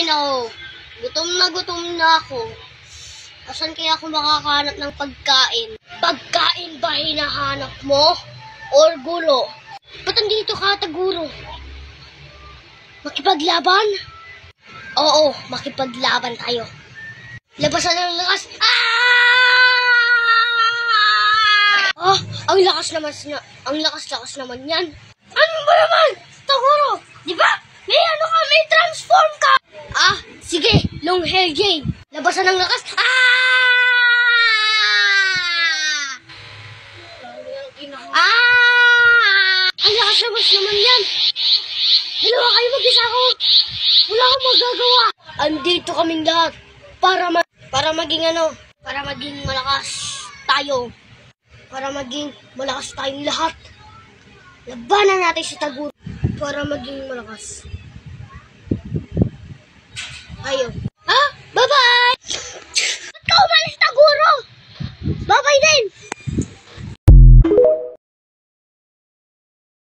Ay nako, gutom na ako. Asan kaya ako makakahanap ng pagkain? Pagkain ba hinahanap mo? Or gulo? Ba't andito ka, Taguro? Makipaglaban? Oo, makipaglaban tayo. Labasan ng lakas. Ah! Ang lakas naman yan. Ano ba naman, Taguro? Di ba? May transform ka. Ah, sige, long hair Jay. Labasan ng lakas. Ang lakas naman yan. Dalawa kayo mag-isa ko. Wala akong magagawa. Andito kaming lahat para maging malakas tayo. Para maging malakas tayong lahat. Labanan natin si Taguro para maging malakas.